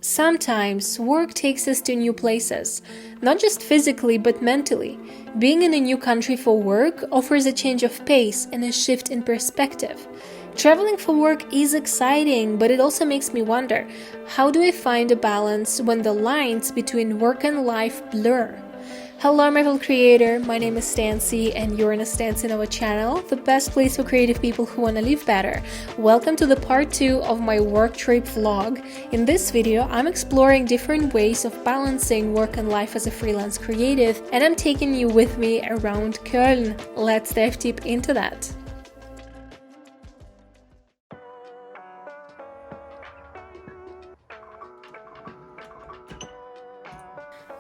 Sometimes work takes us to new places, not just physically but mentally. Being in a new country for work offers a change of pace and a shift in perspective. Traveling for work is exciting, but it also makes me wonder, how do I find a balance when the lines between work and life blur? Hello, my fellow creator, my name is Stancy and you're in a Stancy Nova channel, the best place for creative people who want to live better. Welcome to the part 2 of my work trip vlog. In this video, I'm exploring different ways of balancing work and life as a freelance creative, and I'm taking you with me around Köln. Let's dive deep into that.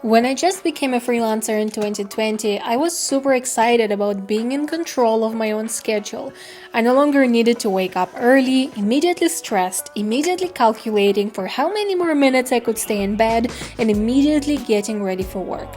When I just became a freelancer in 2020, I was super excited about being in control of my own schedule. I no longer needed to wake up early, immediately stressed, immediately calculating for how many more minutes I could stay in bed, and immediately getting ready for work.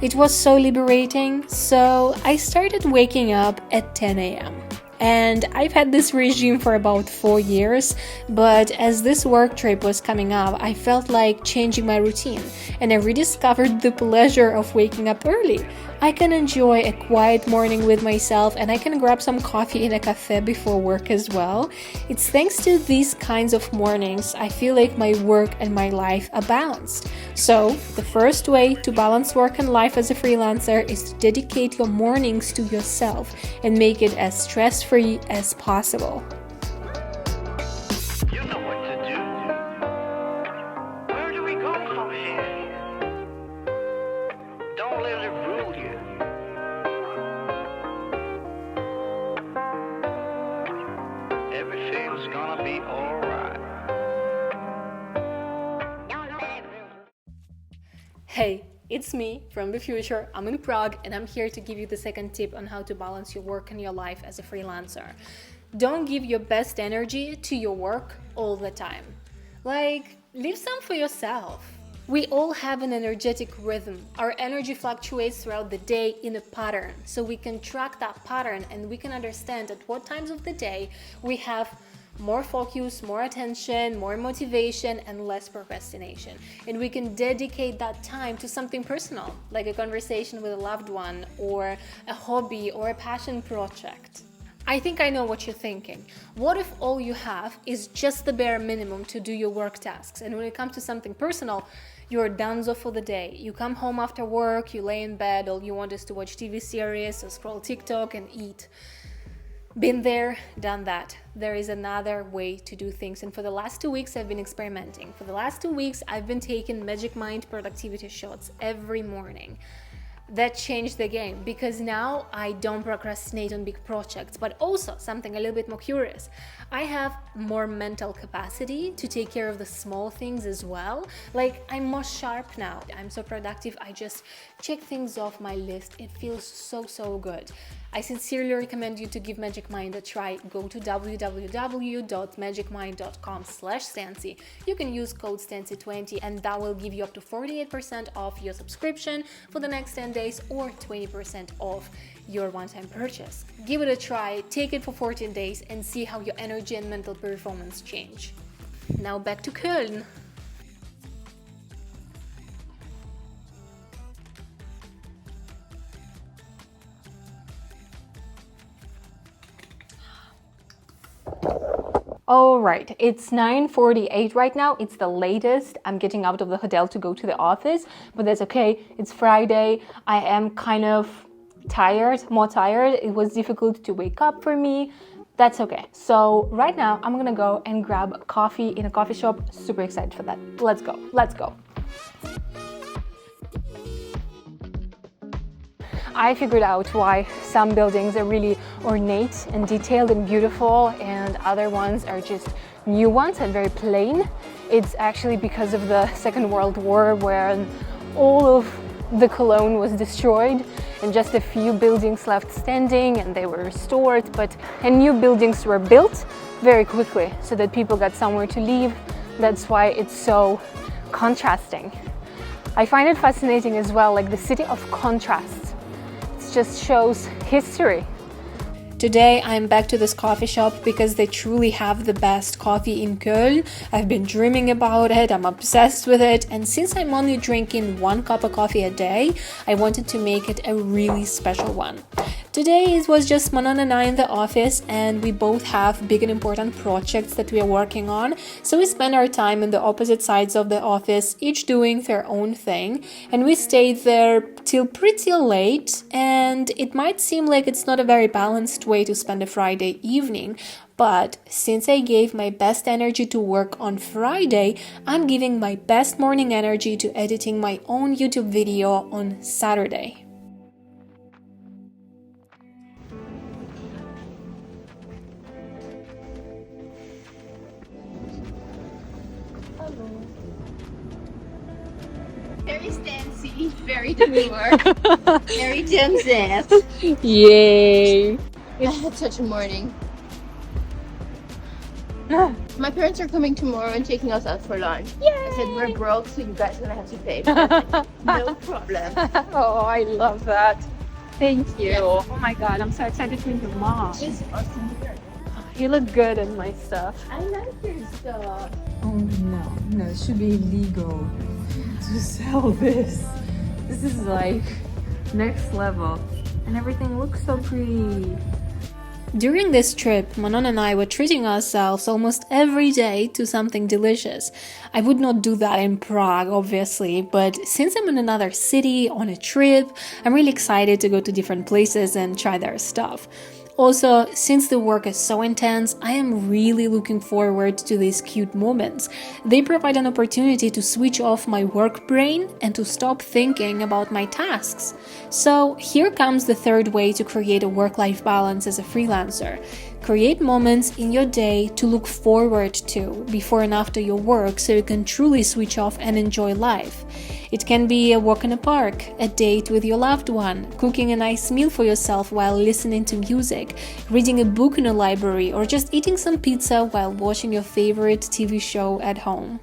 It was so liberating, so I started waking up at 10 a.m. And I've had this regime for about 4 years, but as this work trip was coming up, I felt like changing my routine, and I rediscovered the pleasure of waking up early. I can enjoy a quiet morning with myself, and I can grab some coffee in a cafe before work as well. It's thanks to these kinds of mornings I feel like my work and my life are balanced. So, the first way to balance work and life as a freelancer is to dedicate your mornings to yourself and make it as stress-free as possible. You know what to do. Where do we go from here? Don't let it rule you. Everything's gonna be alright. Hey, it's me from the future. I'm in Prague and I'm here to give you the second tip on how to balance your work and your life as a freelancer. Don't give your best energy to your work all the time. Leave some for yourself. We all have an energetic rhythm. Our energy fluctuates throughout the day in a pattern. So we can track that pattern and we can understand at what times of the day we have more focus, more attention, more motivation, and less procrastination. And we can dedicate that time to something personal, like a conversation with a loved one, or a hobby, or a passion project. I think I know what you're thinking. What if all you have is just the bare minimum to do your work tasks? And when it comes to something personal, you're donezo for the day. You come home after work, you lay in bed, all you want is to watch TV series or scroll TikTok and eat. Been there, done that. There is another way to do things, and for the last 2 weeks I've been experimenting. For the last 2 weeks I've been taking Magic Mind productivity shots every morning. That changed the game because now I don't procrastinate on big projects, but also something a little bit more curious. I have more mental capacity to take care of the small things as well. I'm more sharp now. I'm so productive. I just check things off my list. It feels so good. I sincerely recommend you to give Magic Mind a try. Go to www.magicmind.com/Stancy. You can use code Stancy20 and that will give you up to 48% off your subscription for the next 10 days or 20% off your one-time purchase. Give it a try, take it for 14 days and see how your energy and mental performance change. Now back to Köln. All right, it's 9:48 right now. It's the latest. I'm getting out of the hotel to go to the office, but that's okay. It's Friday. I am kind of more tired. It was difficult to wake up for me. That's okay. So right now I'm gonna go and grab coffee in a coffee shop. Super excited for that. Let's go. I figured out why some buildings are really ornate and detailed and beautiful and other ones are just new ones and very plain. It's actually because of the Second World War, where all of the Cologne was destroyed and just a few buildings left standing and they were restored, and new buildings were built very quickly so that people got somewhere to live. That's why it's so contrasting. I find it fascinating as well, the city of contrasts. Just shows history. Today I'm back to this coffee shop because they truly have the best coffee in Köln. I've been dreaming about it, I'm obsessed with it, and since I'm only drinking 1 cup of coffee a day, I wanted to make it a really special one. Today it was just Manon and I in the office, and we both have big and important projects that we are working on, so we spend our time on the opposite sides of the office, each doing their own thing, and we stayed there till pretty late, and it might seem like it's not a very balanced way to spend a Friday evening, but since I gave my best energy to work on Friday, I'm giving my best morning energy to editing my own YouTube video on Saturday. Very stancy, very demure, very Gen Z. Yay! I had such a morning. My parents are coming tomorrow and taking us out for lunch. Yay! I said we're broke, so you guys gonna have to pay. No problem. Oh, I love that. Thank you. Oh my god, I'm so excited to meet your mom. It's awesome here. You look good in my stuff. I like your stuff. Oh no, it should be illegal to sell this. This is like next level. And everything looks so pretty. During this trip, Manon and I were treating ourselves almost every day to something delicious. I would not do that in Prague, obviously, but since I'm in another city on a trip, I'm really excited to go to different places and try their stuff. Also, since the work is so intense, I am really looking forward to these cute moments. They provide an opportunity to switch off my work brain and to stop thinking about my tasks. So here comes the third way to create a work-life balance as a freelancer. Create moments in your day to look forward to before and after your work so you can truly switch off and enjoy life. It can be a walk in a park, a date with your loved one, cooking a nice meal for yourself while listening to music, reading a book in a library, or just eating some pizza while watching your favorite TV show at home.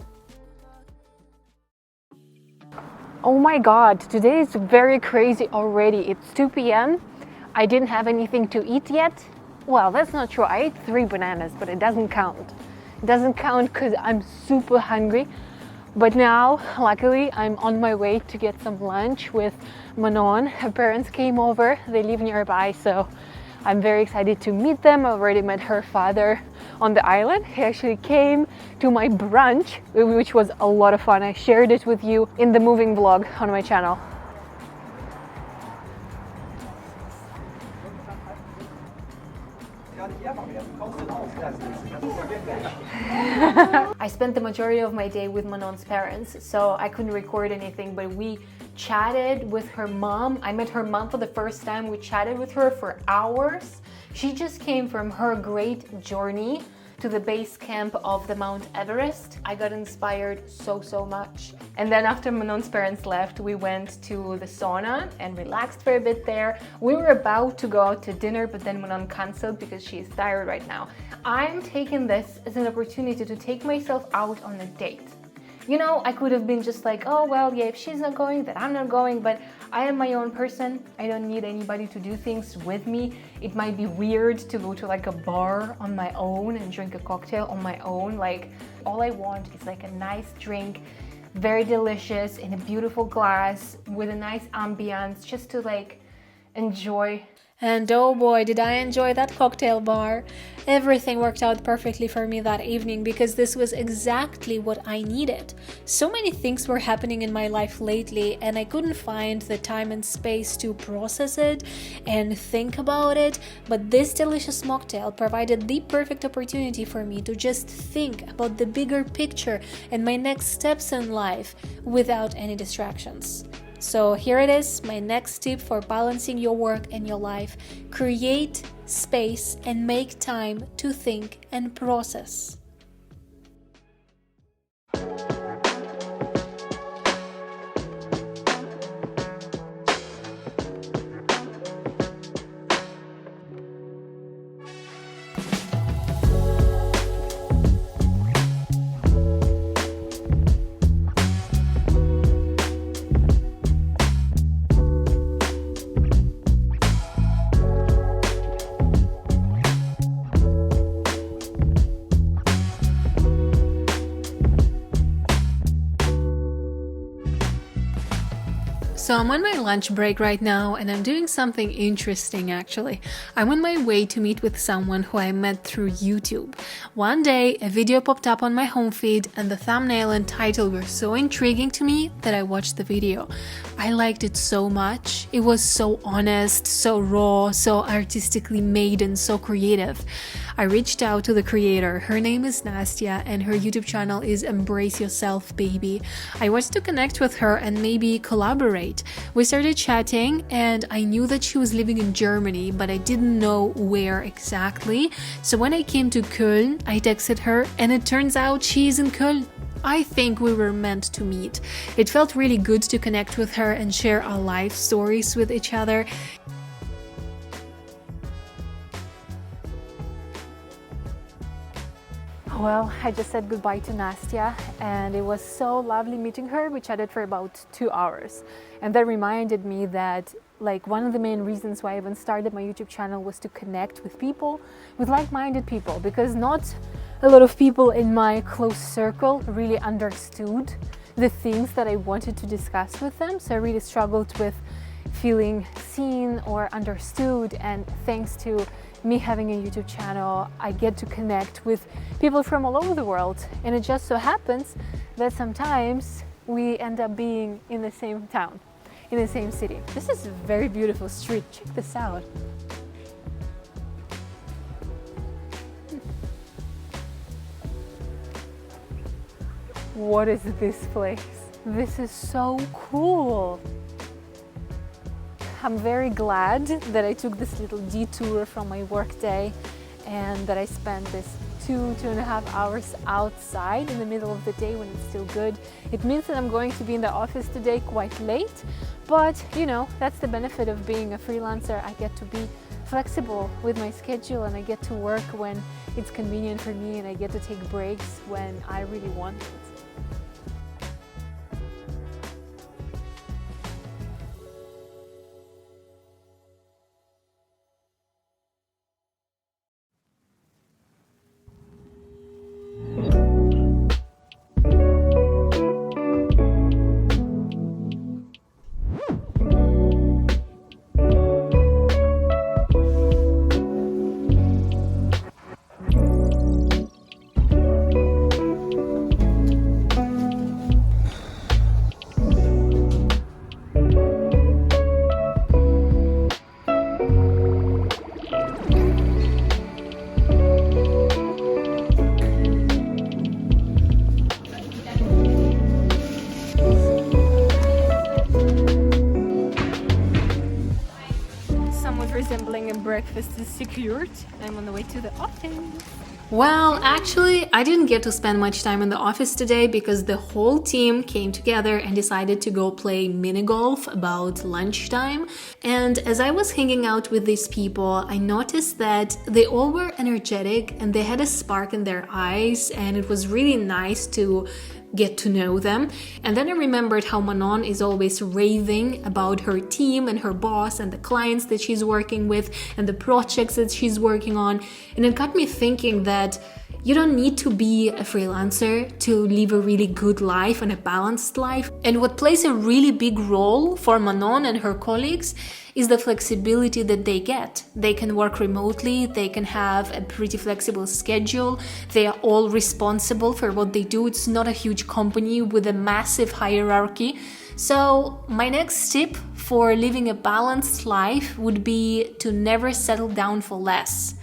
Oh my god, today is very crazy already. It's 2 p.m. I didn't have anything to eat yet. Well, that's not true. I ate 3 bananas, but it doesn't count. It doesn't count because I'm super hungry. But now, luckily, I'm on my way to get some lunch with Manon. Her parents came over. They live nearby, so I'm very excited to meet them. I already met her father on the island. He actually came to my brunch, which was a lot of fun. I shared it with you in the moving vlog on my channel. I spent the majority of my day with Manon's parents, so I couldn't record anything, but we chatted with her mom. I met her mom for the first time. We chatted with her for hours. She just came from her great journey to the base camp of the Mount Everest. I got inspired so much. And then after Manon's parents left, we went to the sauna and relaxed for a bit there. We were about to go out to dinner, but then Manon canceled because she is tired right now. I'm taking this as an opportunity to take myself out on a date. You know, I could have been just like, oh, well, yeah, if she's not going, then I'm not going, but I am my own person. I don't need anybody to do things with me. It might be weird to go to like a bar on my own and drink a cocktail on my own. Like, all I want is like a nice drink, very delicious, in a beautiful glass with a nice ambiance, just to like enjoy. And oh boy, did I enjoy that cocktail bar. Everything worked out perfectly for me that evening because this was exactly what I needed. So many things were happening in my life lately and I couldn't find the time and space to process it and think about it, but this delicious mocktail provided the perfect opportunity for me to just think about the bigger picture and my next steps in life without any distractions. So here it is, my next tip for balancing your work and your life. Create space and make time to think and process. So I'm on my lunch break right now and I'm doing something interesting actually. I'm on my way to meet with someone who I met through YouTube. One day a video popped up on my home feed and the thumbnail and title were so intriguing to me that I watched the video. I liked it so much. It was so honest, so raw, so artistically made and so creative. I reached out to the creator. Her name is Nastya and her YouTube channel is Embrace Yourself Baby. I wanted to connect with her and maybe collaborate. We started chatting and I knew that she was living in Germany, but I didn't know where exactly. So when I came to Köln, I texted her and it turns out she's in Köln. I think we were meant to meet. It felt really good to connect with her and share our life stories with each other. Well, I just said goodbye to Nastya and it was so lovely meeting her. We chatted for about 2 hours and that reminded me that one of the main reasons why I even started my YouTube channel was to connect with people, with like-minded people, because not a lot of people in my close circle really understood the things that I wanted to discuss with them. So I really struggled with feeling seen or understood, and thanks to me having a YouTube channel, I get to connect with people from all over the world. And it just so happens that sometimes we end up being in the same town, in the same city. This is a very beautiful street. Check this out. What is this place? This is so cool. I'm very glad that I took this little detour from my work day and that I spent this 2.5 hours outside in the middle of the day when it's still good. It means that I'm going to be in the office today quite late, but you know, that's the benefit of being a freelancer. I get to be flexible with my schedule and I get to work when it's convenient for me and I get to take breaks when I really want it. Resembling a breakfast is secured. I'm on the way to the office. Well, actually, I didn't get to spend much time in the office today because the whole team came together and decided to go play mini golf about lunchtime. And as I was hanging out with these people, I noticed that they all were energetic and they had a spark in their eyes, and it was really nice to get to know them. And then I remembered how Manon is always raving about her team and her boss and the clients that she's working with and the projects that she's working on. And it got me thinking that you don't need to be a freelancer to live a really good life and a balanced life. And what plays a really big role for Manon and her colleagues is the flexibility that they get. They can work remotely, they can have a pretty flexible schedule, they are all responsible for what they do. It's not a huge company with a massive hierarchy. So my next tip for living a balanced life would be to never settle down for less.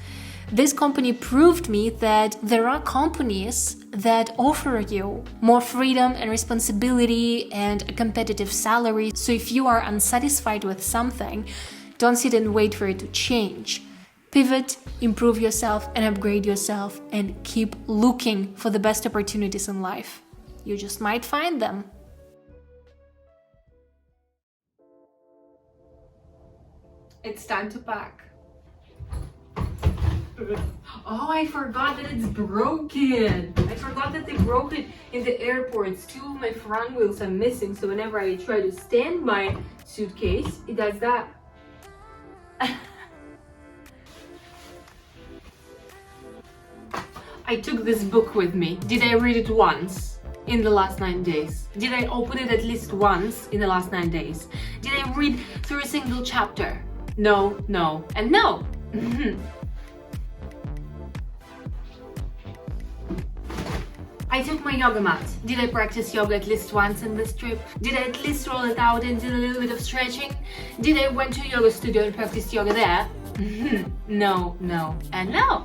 This company proved me that there are companies that offer you more freedom and responsibility and a competitive salary. So if you are unsatisfied with something, don't sit and wait for it to change. Pivot, improve yourself and upgrade yourself, and keep looking for the best opportunities in life. You just might find them. It's time to pack. Oh, I forgot that it's broken. I forgot that they broke it in the airports. 2 of my front wheels are missing, so whenever I try to stand my suitcase, it does that. I took this book with me. Did I read it once? in the last 9 days? Did I open it at least once in the last 9 days? Did I read through a single chapter? No, no, and no. I took my yoga mat. Did I practice yoga at least once in this trip? Did I at least roll it out and did a little bit of stretching? Did I went to a yoga studio and practice yoga there? No, no, and no.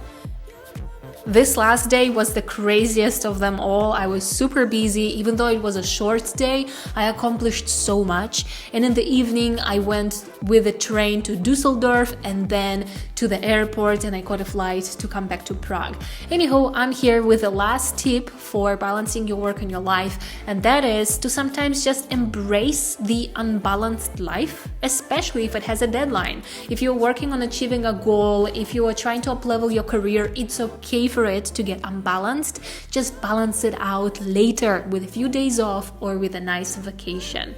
This last day was the craziest of them all. I was super busy. Even though it was a short day, I accomplished so much. And in the evening, I went with the train to Düsseldorf and then to the airport, and I caught a flight to come back to Prague. Anyhow, I'm here with the last tip for balancing your work and your life, and that is to sometimes just embrace the unbalanced life, especially if it has a deadline. If you're working on achieving a goal, if you are trying to up-level your career, it's okay for it to get unbalanced. Just balance it out later with a few days off or with a nice vacation.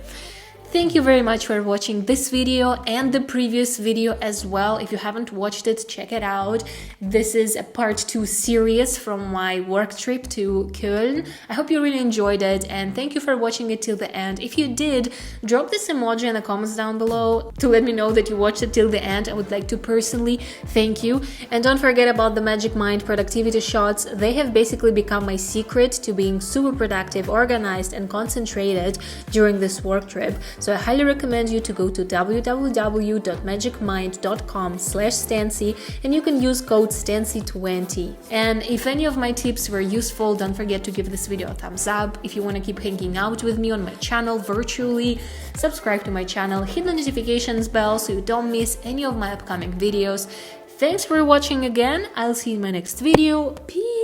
Thank you very much for watching this video and the previous video as well. If you haven't watched it, check it out. This is a part 2 series from my work trip to Köln. I hope you really enjoyed it, and thank you for watching it till the end. If you did, drop this emoji in the comments down below to let me know that you watched it till the end. I would like to personally thank you. And don't forget about the Magic Mind productivity shots. They have basically become my secret to being super productive, organized, and concentrated during this work trip. So I highly recommend you to go to www.magicmind.com/Stancy and you can use code Stancy20. And if any of my tips were useful, don't forget to give this video a thumbs up. If you want to keep hanging out with me on my channel virtually, subscribe to my channel, hit the notifications bell so you don't miss any of my upcoming videos. Thanks for watching again. I'll see you in my next video. Peace!